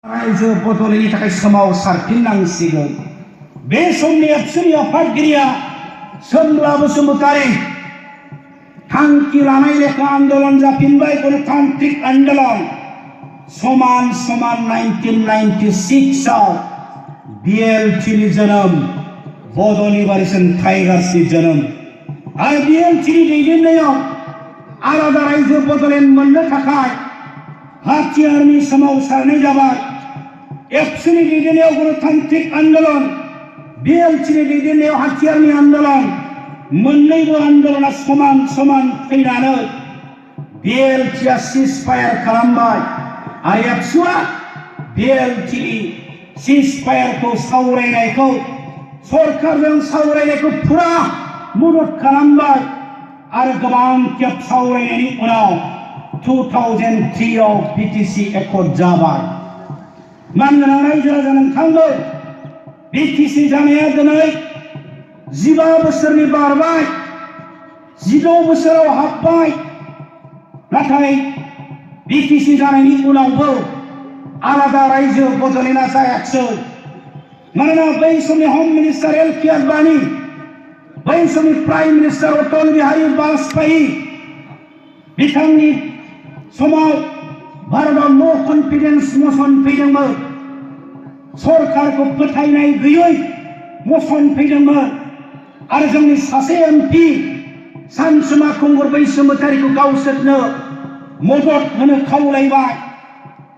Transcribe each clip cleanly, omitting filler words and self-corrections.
रायजो बदलैनि थाखाय सोमावसारफिननांसिगोन। बे समनि एबसुनि आफादगिरिया सोमब्ला बसुमतारी थांखि लानाय लेखा आन्दोलन जाफिनबाय गणतान्त्रिक आन्दोलन। समान समान 1996 आव BLTनि जोनोम, बड'नि बारिसन टाइगार्सनि जोनोम आरो BLTनि दैदेननायाव आलादा रायजो बड'लेण्ड मोननो थाखाय हाथियारनि सोमावसारनाय जाबाय। एबसुनि दैदेननायाव गणतान्त्रिक आन्दोलन, BLTनि दैदेननायाव हाथियारनि आन्दोलन, मोन्नैबो आन्दोलना समान समान फैनानै BLTआ सिजफायार खालामबाय आरो एबसुआ BLTनि सिजफायारखौ सावरायनायखौ सरकारजों सावरायनायखौ फुरा मदद खालामबाय आरो गोबां खेब सावरायनायनि उनाव 2003 आव BTC एकर्ड जाबाय। मानगोनां रायजो राजा नोंथांमोन, BTC जानाया दिनै 15 बोसोरनि बारबाय, 16 बोसोराव हाबबाय। नाथाय BTC जानायनि उनावबो आलादा रायजो बड'लेण्डआ जायाखिसै। मानोना बै समनि हम मिनिस्टार एल.के. आडवाणी, बै समनि प्राइम मिनिस्टार अटल बिहारी वाजपेयी बिथांनि समाव भारतआव नो कन्फिडेन्स मसन फैदोंमोन। सरकारखौ फोथायनाय गैयै मसन फैदोंमोन आरो जोंनि सासे MP सानसुमा खुंगुर बैसोमुतियारिखौ गावसोरनो मदद होनो खावलायबाय।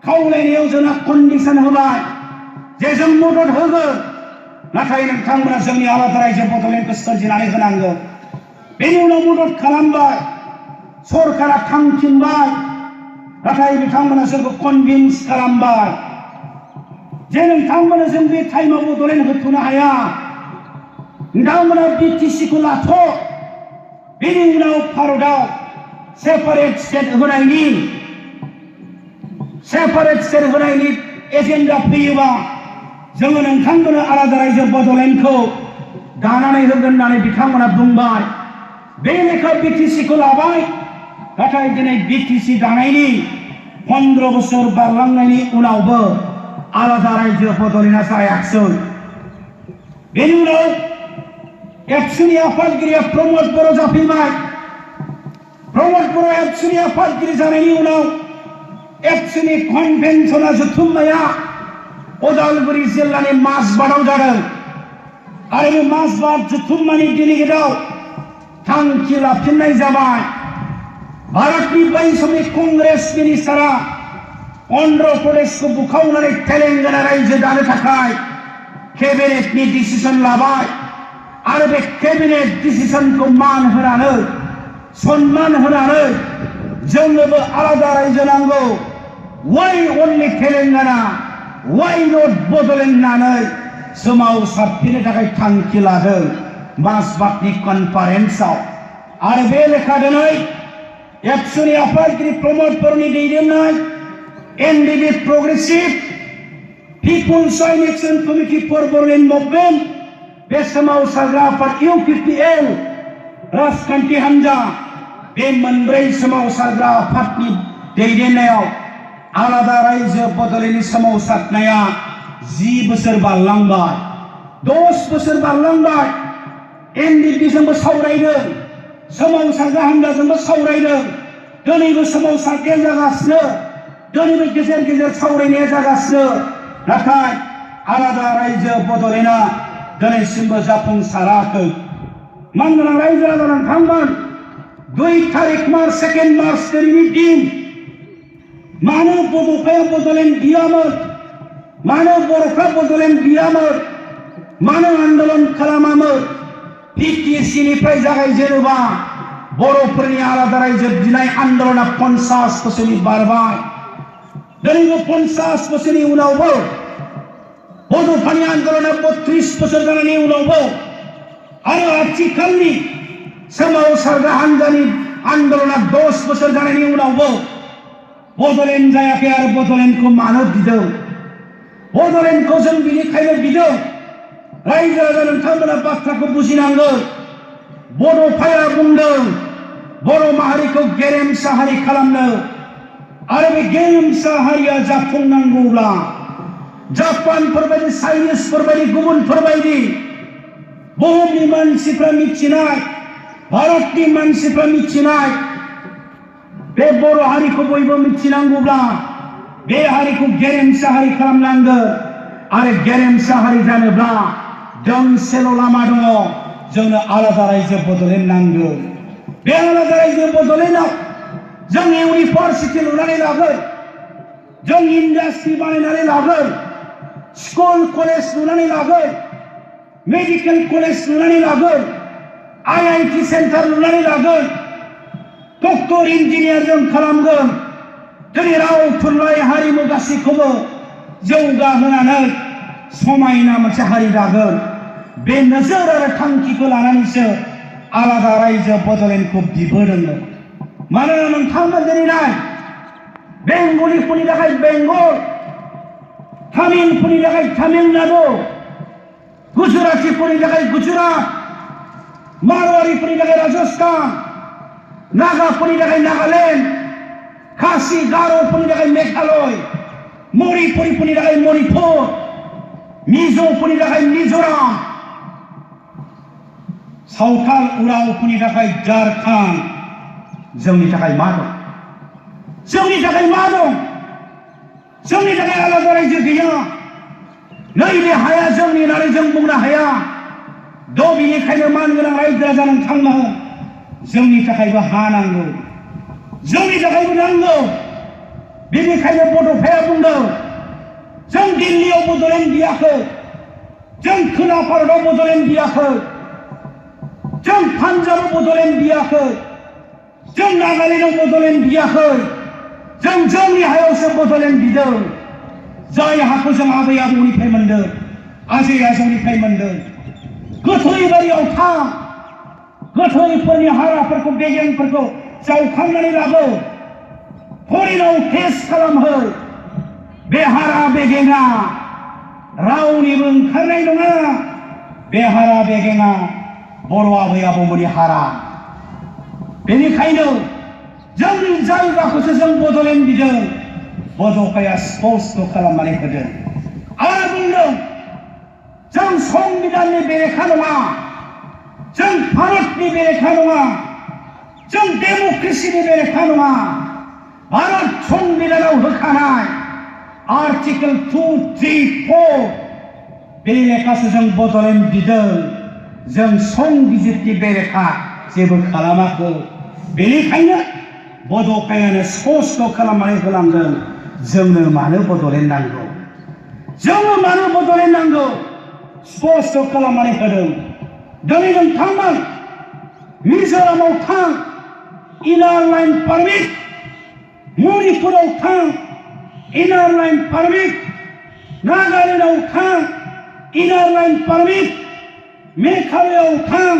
खावलायनायाव जोंहा कन्डिसन होबाय जे जों मदद होगोन, नाथाय नोंथांमोना जोंनि आलादा रायजो बड'लेण्डखौ सोरजिनानै होनांगोन। बेनि उनाव मदद खालामबाय, सरकारा थांफिनबाय, नाथाय बिथांमोना जोंखौ कनभिन्स खालामबाय जे नोंथांमोना जों बे टाइमाव बड'लेण्ड होथ'नो हाया, नोंथांमोना BTCखौ लाथ'। बेनि उनाव भारतआव सेपारेट स्टेट होनायनि एजेन्डा फैयोबा जोङो नोंथांमोननो आलादा रायजो बड'लेण्डखौ दानानै होगोन होननानै बिथांमोना बुंबाय। बे लेखा BTCखौ लाबाय, नाथाय दिनै BTC दानायनि 15 बोसोर बारलांनायनि उनावबो आलादा रायजो बड'लेण्डआ जायाखिसै। बेनि उनाव एबसुनि आफादगिरिया प्रमद बर' जाफैबाय। प्रमद बर' एबसुनि आफादगिरि जानायनि उनाव एबसुनि कनभेनसना जथुम्माया उदालगुरि जिल्लानि माजबादआव जादों आरो बे माजबाद जथुम्मानि डेलिगेटआव थांखि लाफिननाय जाबाय। भारतनि बै समनि कंग्रेस मिनिस्टारा अन्ध्र प्रदेशखौ बुखावनानै तेलेंगाना रायजो दानो थाखाय केबिनेटनि डिसिसन लाबाय आरो बे केबिनेट डिसिसनखौ मान होनानै सन्मान होनानै जोंनोबो आलादा रायजो नांगौ, वाइ अनलि तेलेंगाना, वाइ नट बड'लेण्ड होननानै सोमावसारफिननो थाखाय थांखि लादों माजबादनि कनफारेन्सआव। आरो बे लेखा दिनै एबसुनि आफादगिरि प्रमद बर'नि दैदेननाय NDP progressive people's joint action committee for Bodoland movement, बे सोमावसारग्रा आफाद UPPL राजखान्थि हान्जा, बे मोनब्रै सोमावसारग्रा आफादनि दैदेननायाव आलादा रायजो बड'लेण्डनि सोमावसारनाया 10 बोसोर बारलांबाय, 10 बोसोर बारलांबाय। NDPजोंबो सावरायदों, सोमावसारग्रा हान्जाजोंबो सावरायदों, दिनैबो सोमावसारनाया जागासिनो, दिनैबो गेजेर गेजेर सावरायनाया जागासिनो। नाथाय आलादा रायजो बड'लेण्डआ दिनैसिमबो जाफुंसाराखै। मानगोनां रायजो राजा नोंथांमोन, 2 तारिख मार्च 2 मार्च दिनैनि दिन मानो बड'फाया बड'लेण्ड बियामोन, मानो बर'फ्रा बड'लेण्ड बियामोन, मानो आन्दोलन खालामामोन? BTCनिफ्राय जागायजेनोबा बर'फोरनि आलादा रायजो बिनाय आन्दोलना 50 बोसोरनि बारबाय। दिनैबो 50 बोसोरनि उनावबो बड'फानि आन्दोलना 32 बोसोर जानायनि उनावबो आरो आथिखालनि सोमावसारग्रा हान्जानि आन्दोलना 10 बोसोर जानायनि उनावबो बड'लेण्ड जायाखै। आरो बड'लेण्डखौ मानो बिदों? बड'लेण्डखौ जों बिनिखायनो बिदों, रायजो राजा नोंथांमोना बाथ्राखौ बुजिनांगोन। बड'फाया बुंदों बर' माहारिखौ गेरेमसा हारि खालामनो, आरो बे गेरेमसा हारिया जाफुंनांगौब्ला जापानफोरबायदि चाइनिसफोरबायदि गुबुनफोरबायदि बुहुमनि मानसिफ्रा मिथिनाय भारतनि मानसिफ्रा मिथिनाय बे बर' हारिखौ बयबो मिथिनांगौब्ला बे हारिखौ गेरेमसा हारि खालामनांगोन आरो गेरेमसा हारि जानोब्ला दोंसेल' लामा दङ जोंनो आलादा रायजो बड'लेण्ड नांगौ बे आलादा रायजो बड'लेण्डआव जों इउनिभारसिटि लुनानै लागोन जों इन्डास्ट्रि बानायनानै लागोन स्कुल कलेज लुनानै लागोन मेडिकेल कलेज लुनानै लागोन IIT सेन्टार लुनानै लागोन डक्टर इन्जिनियार जों खालामगोन जोंनि राव थुनलाइ हारिमु गासैखौबो जौगाहोनानै समायना मोनसे हारि दागोन बे नोजोर आरो थांखिखौ लानानैसो आलादा रायजो बड'लेण्डखौ बिबोदोंमोन मानोना नोंथांमोन दिनै नाय बेंगलिफोरनि थाखाय बेंगल तामिलफोरनि थाखाय तामिलनाडु गुजरातिफोरनि थाखाय गुजरात मारवाड़ीफोरनि थाखाय राजस्थान नागाफोरनि थाखाय नागालेण्ड खासि गार'फोरनि थाखाय मेघालय मणिपुरिफोरनि थाखाय मणिपुर मिज'फोरनि थाखाय मिज'राम सावथाल उरावफोरनि थाखाय झारखन्ड जोंनि थाखाय मा दं जोंनि थाखाय मा दं जोंनि थाखाय आलादा रायजो गैया नैबे हाया जोंनि होननानै जों बुंनो हाया बेनिखायनो मानगोनां रायजो राजा नोंथांमोन जोंनि थाखायबो हा नांगौ जोंनि थाखायबो नांगौ बेनिखायनो बड'फाया बुंदों जों दिल्लीयाव बड'लेण्ड बियाखै जों खोला भारतआव बड'लेण्ड बियाखै जों पान्जाबाव बड'लेण्ड बियाखै जों नागालेण्डआव बड'लेण्ड बियाखै जों जोंनि हायावसो बड'लेण्ड बिदों जाय हाखौ जों आबै आबौनिफ्राय मोनदों आजै आजौनिफ्राय मोनदों गोथै बारियाव थां गोथैफोरनि हाराफोरखौ बेगेंफोरखौ जावखांनानै लाबो हरिनाव टेस्ट खालामहै बे हारा बेगेङा रावनिबो ओंखारनाय नङा बे हारा बेगेङा बर' आबै आबौमोननि हारा बेनिखायनो जोंनि जायगाखौसो जों बड'लेण्ड बिदों बड'फाया स्पष्ट खालामनानै होदों आरो बुंदों जों संबिधाननि बेरेखा नङा जों भारतनि बेरेखा नङा जों डेम'क्रेसिनि बेरेखा नङा भारत संबिधानाव होखानाय आर्टिकेल 2, 3, 4 बे लेखासो जों बड'लेण्ड बिदों जों संबिजितनि बेरेखा जेबो खालामाखै बेनिखायनो बड'फायानो स्पष्ट खालामनानै होलांदों जोंनो मानो बड'लेण्ड नांगौ जोंनो मानो बड'लेण्ड नांगौ स्पष्ट खालामनानै होदों दिनै नोंथांमोन मिज'रामाव थां इनार लाइन पारमिट मणिपुराव थां इनार लाइन पारमिट नागालेण्डआव थां इनार लाइन पारमिट मेघालयआव थां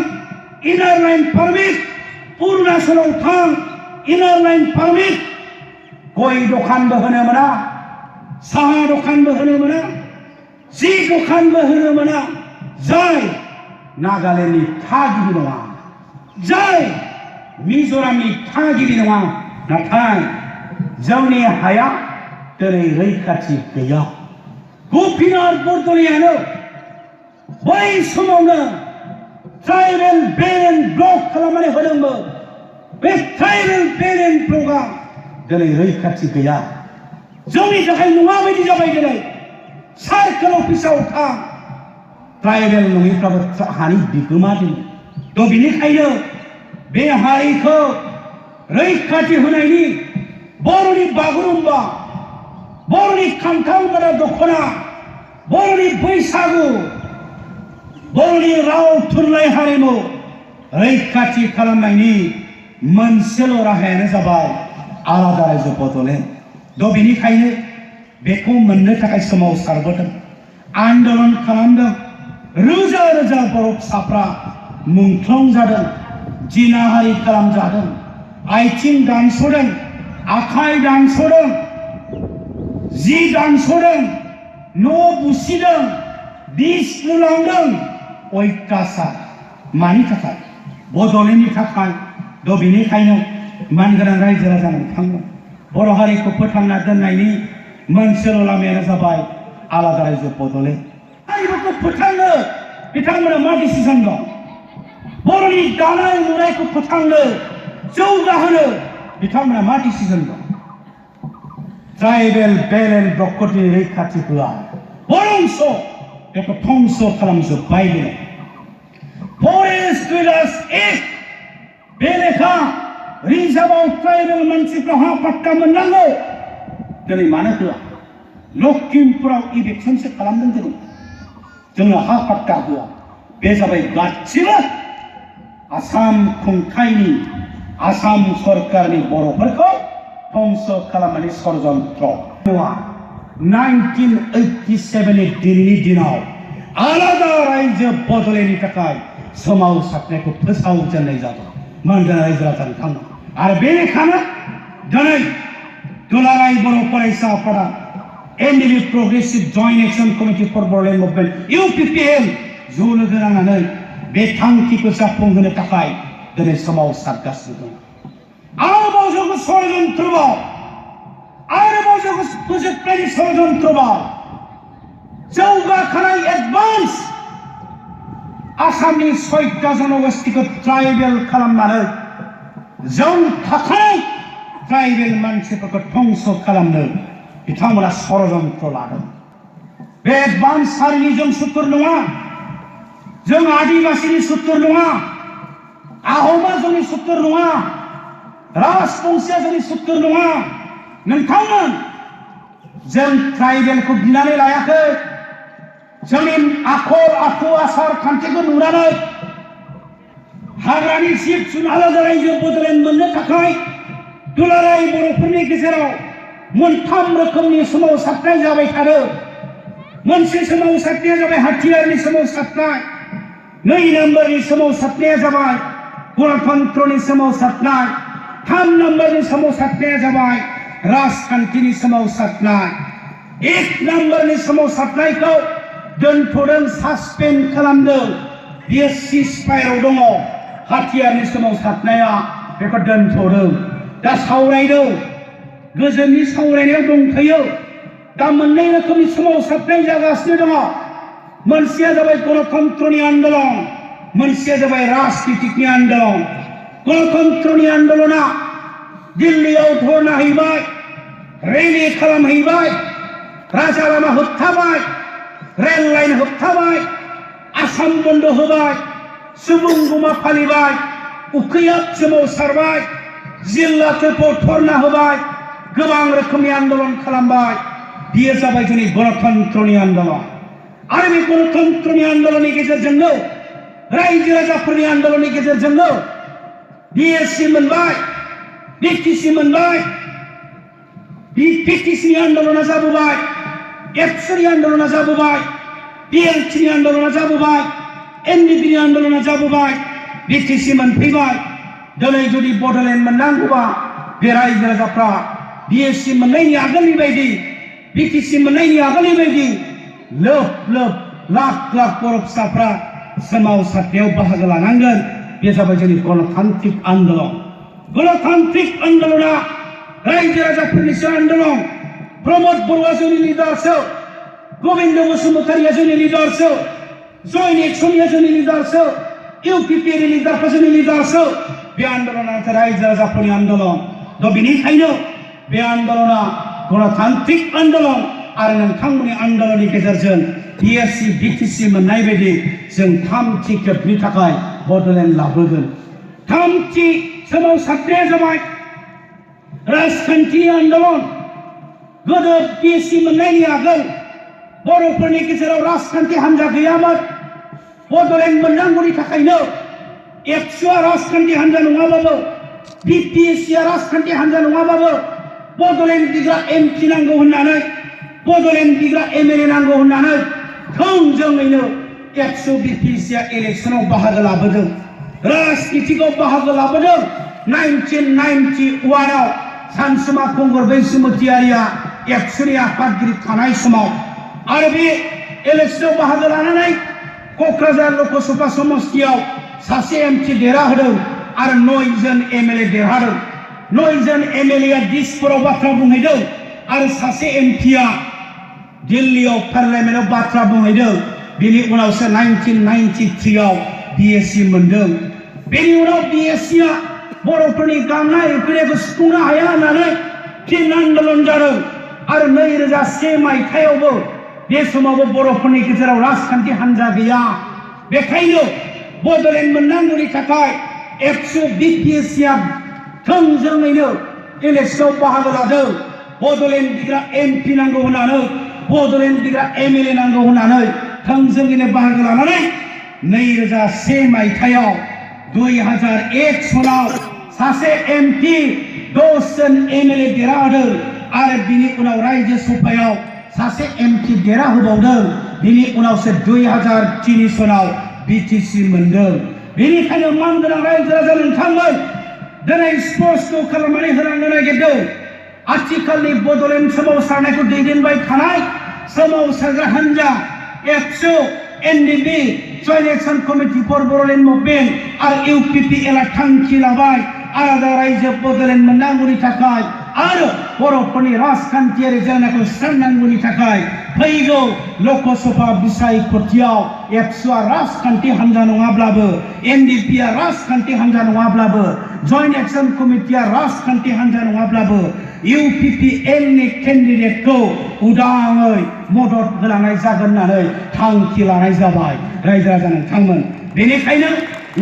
इनार लाइन पारमिट अरुणाचलाव थां इनार लाइन पारमिट गय दखानबो होनो मोना साहा दखानबो होनो मोना जि दखानबो होनो मोना जाय नागालेण्डनि थागिबि नङा जाय मिज'रामनि थागिबि नङा नाथाय जोंनि हाया दिनै रैखाथि गैया गपिनाथ बरदलैयानो बै समावनो ट्राइबेल बेरेन ब्लक खालामनानै होदोंमोन बे ट्राइबेल बेरेन ब्लकआ दिनै रैखाथि गैया जोंनि थाखाय नङा बायदि जाबाय दिनै सार्कोल अफिसाव थां ट्राइबेल नङिफ्राबो हानि बिगोमा दिनै बेनिखायनो बे हारिखौ रैखाथि होनायनि बर'नि बागुरुम्बा बर'नि खान्थाल मादा दख'ना बर'नि बैसागु बर'नि राव थुनलाइ हारिमु रैखाथि खालामनायनि मोनसेल' राहायानो जाबाय आलादा रायजो बड'लेण्ड बेनिखायनो बेखौ मोननो थाखाय सोमावसारबोदों आन्दलन खालामदों रोजा रोजा बर' फिसाफ्रा मुंख्लं जादों जिनाहारि खालामजादों आथिं दानस'दों आखाइ दानस'दों जि दानस'दों न' बुसिदों बिस लुलांदों अयथासार मानि थाखाय बड'लेण्डनि थाखाय बेनिखायनो मानगोनां रायजो राजा नोंथांमोन बर' हारिखौ फोथांना दोननायनि मोनसेल' लामायानो जाबाय आलादा रायजो बदले बेखौ फोथांनो बिथांमोना मा डिसिजन दं बर'नि दानाय लुनायखौ फोथांनो जौगाहोनो बिथांमोना मा डिसिजन दं ट्राइबेल बेलेन्स ब्लकफोरनि रैखाथि होआ बरंस बेखौ धंस खालामजोब्बाय फरेस्ट डिलार्स एक्ट बे लेखा रिजार्भआव ट्राइबेल मानसिफ्रा हा पाट्टा मोननांगौ दिनै मानो होआ लखिमपुराव इलेक्सनसो खालामदों दिनै जोंनो हा पाट्टा होआ बे जाबाय गासिबो आसाम खुंथायनि आसाम सरकारनि बर'फोरखौ धंस खालामनानै षड़यन्त्र 1987 नि दिनैनि दिनाव आलादा रायजो बदलायनो थाखाय सोमावसारनायखौ फोसावजेननाय जादों मानगोनां रायजो राजानि थांना आरो बेनिखायनो दिनै दुलाराय बर' फरायसा आफादा NDB progressive joint action committee for Bodoland movement UPPL ज' लोगो नांनानै बे थांखिखौ जाफुंहोनो थाखाय दिनै सोमावसारगासिनो दं आरोबाव जोङो षड़यन्त्रबाव आरोबाव जोङो फोजोबनायनि षड़यन्त्रबाव जौगाखानाय एडभान्स आसामनि 6टा जनगोष्ठीखौ ट्राइबेल खालामनानै जों थाखानाय ट्राइबेल मानसिफोरखौ धंस खालामनो बिथांमोना षड़यन्त्र लादों बे एडभान्स हारिनि जों सुथुर नङा जों आदिबासिनि सुथुर नङा आहमा जोंनि सुथुर नङा राजबंशिया जोंनि सुथुर नङा नोंथांमोन जों ट्राइबेलखौ गिनानै लायाखै जोंनि आखल आखु आसार खान्थिखौ नुनानै हाग्रानि जिब जुनार रायजो बदलेण्ड मोननो थाखाय दुलाराय बर'फोरनि गेजेराव मोनथाम रोखोमनि सोमावसारनाय जाबाय थादों मोनसे सोमावसारनाया जाबाय हाथियारनि सोमावसारनाय 2 नम्बरनि सोमावसारनाया जाबाय गणतन्त्रनि सोमावसारनाय 3 नम्बरनि सोमावसारनाया जाबाय राजखान्थिनि सोमावसारनाय 1 नम्बरनि सोमावसारनायखौ दोनथ'दों सासपेन्ड खालामदों बियो सिजफायाराव दङ हाथियारनि सोमावसारनाया बेखौ दोनथ'दों दा सावरायदों गोजोननि सावरायनायाव दंथ'यो दा मोननै रोखोमनि सोमावसारनाय जागासिनो दङ मोनसेया जाबाय गणतन्त्रनि आन्दोलन मोनसेया जाबाय राजनीतिकनि आन्दोलन गणतन्त्रनि आन्दोलना दिल्लीयाव धरना हैबाय रेलि खालामहैबाय राजा लामा होबथाबाय रेल लाइन होबथाबाय आसाम बन्द होबाय सुबुं गुमा फालिबाय उखैहाब सोमावसारबाय जिल्लाफोरखौ धरना होबाय गोबां रोखोमनि आन्दोलन खालामबाय बियो जाबाय जोंनि गणतन्त्रनि आन्दोलन आरो बे गणतन्त्रनि आन्दोलननि गेजेरजोंनो रायजो राजाफोरनि आन्दोलननि गेजेरजोंनो BSC मोनबाय BTC मोनबाय PTCनि आन्दोलना जाबोबाय ABSUनि आन्दोलना जाबोबाय PLTनि आन्दोलना जाबोबाय NDPनि आन्दोलना जाबोबाय BTC मोनफैबाय दिनै जुदि बड'लेण्ड मोननांगौबा बे रायजो राजाफ्रा BSC मोननायनि आगोलनि बायदि BTC मोननायनि आगोलनि बायदि लोब लोब लाख लाख बर' फिसाफ्रा सोमावसारनायाव बाहागो लानांगोन बे जाबाय जोंनि गणतान्त्रिक आन्दोलन गणतान्त्रिक आन्दोलना रायजो राजाफोरनिसो आन्दोलन प्रमद बरुवा जोंनि लिडारसो गोविन्द बसुमतारिया जोंनि लिडारसो जॉइंट एक्शननिया जोंनि लिडारसो UPPL नि लिडारफोरा जोंनि लिडारसो बे आन्दोलना रायजो राजाफोरनि आन्दोलन दा बेनिखायनो बे आन्दोलना गणतान्त्रिक आन्दोलन आरो नोंथांमोननि आन्दोलननि गेजेरजों BSC BTC मोननाय बायदि जों 3थि खेबनि थाखाय बड'लेण्ड लाबोगोन 3थि सोमावसारनाया जाबाय राजखान्थिनि आन्दोलन गोदो BSC मोननायनि आगोल बर'फोरनि गेजेराव राजखान्थि हान्जा गैयामोन बड'लेण्ड मोननांगौनि थाखायनो ABSUआ राजखान्थि हान्जा नङाबाबो BPSCआ राजखान्थि हान्जा नङाबाबो बड'लेण्ड बिग्रा MP नांगौ होननानै बड'लेण्ड बिग्रा MLA नांगौ होननानै थोंजोङैनो ABSU BPSCआ इलेक्सनाव बाहागो लाबोदों राजनीतिकआव बाहागो लाबोदों 1991 आव सानसुमा खुंगुर बैसुमतियारिया ABSUनि आफादगिरि थानाय समाव आरो बे इलेक्सनाव बाहागो लानानै क'क्राझार लकसभा समस्तियाव सासे MP देरहाहोदों आरो 9 जन MLA देरहादों 9 जन MLA आ दिसपुराव बाथ्रा बुंहैदों आरो सासे MPआ दिल्लीयाव पार्लियामेन्टआव बाथ्रा बुंहैदों बेनि उनावसो 1993 आव BSc मोनदों बेनि उनाव BSc आ बर'फोरनि गांनाय उखैनायखौ सुफुंनो हाया होननानै फिन आन्दलन जादों आरो 2001 मायथाइयावबो बे समावबो बर'फोरनि गेजेराव राजखान्थि हान्जा गैया बेखायनो बड'लेण्ड मोननांगौनि थाखाय ABSU BPSC आ थोंजोङैनो इलेक्सनाव बाहागो लादों बड'लेण्ड बिग्रा MP नांगौ होननानै बड'लेण्ड बिग्रा MLA नांगौ होननानै थोंजोङैनो बाहागो लानानै 2001 मायथाइयाव 2001 सनाव सासे MP 10 जन MLA देरहादों आरो बिनि उनाव रायजो सभायाव सासे MP देरहाहोबावदों बिनि उनावसो 2003 सनाव BTC मोनदों बेनिखायनो मानगोनां रायजो राजा नोंथांमोन दिनै स्पष्ट खालामनानै होलांनो नागिरदों आथिखालनि बड'लेण्ड सोमावसारनायखौ दैदेनबाय थानाय सोमावसारग्रा हान्जा ABSU NDB joint action committee for Bodoland movement आरो UPPL आ थांखि लाबाय आलादा रायजो बड'लेण्ड मोननांगौनि थाखाय आरो बर'फोरनि राजखान्थियारि जेंनाखौ सुस्रांनांगौनि थाखाय फैगौ लकसभा बिसायख'थियाव ABSU आ राजखान्थि हान्जा नङाब्लाबो NDP आ राजखान्थि हान्जा नङाब्लाबो जयेन्ट एक्शन कमिटिया राजखान्थि हान्जा नङाब्लाबो UPPL नि केन्डिडेटखौ उदाङै मदद होलांनाय जागोन होननानै थांखि लानाय जाबाय रायजो राजा नोंथांमोन बेनिखायनो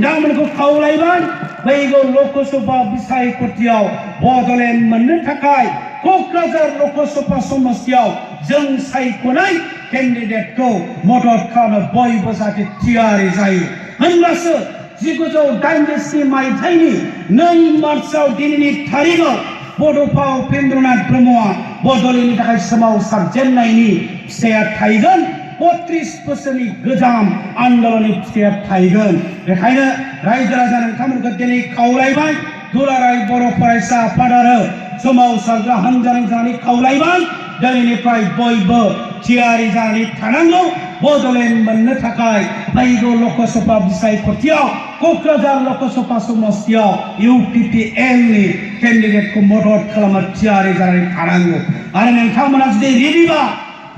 नोंथांमोनखौ खावलायबाय फैगौ लकसभा बिसायख'थियाव बड'लेण्ड मोननो थाखाय क'क्राझार लकसभा समस्तियाव जों सायख'नाय केन्डिडेटखौ मदद खालामनो बयबो जाहाथे थियारि जायो होनब्लासो 1987 मायथाइनि 2 मार्चआव दिनैनि तारिखआव बड'फा उपेन्द्रनाथ ब्रह्मआ बड'लेण्डनि थाखाय सोमावसारजेननायनि फिथाइया थायगोन 32 बोसोरनि गोजाम आन्दलननि फिथाइया थायगोन बेखायनो रायजो राजा नोंथांमोनखौ दिनै खावलायबाय दुलाराय बर' फरायसा आफाद आरो सोमावसारग्रा हान्जानि जानानै खावलायबाय दिनैनिफ्राय बयबो थियारि जानानै थानांगौ बड'लेण्ड मोननो थाखाय फैगौ लकसभा बिसायख'थियाव क'क्राझार लकसभा समस्तियाव UPPL नि केन्डिडेटखौ मदद खालामनो थियारि जानानै थानांगौ आरो नोंथांमोना जुदि रेडिबा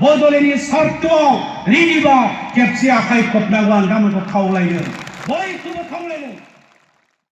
बड'लेण्डनि सार्थआव रेडिबा खेबसे आखाइ खबनांगौ आं नोंथांमोनखौ खावलायदों बयखौबो खावलायदों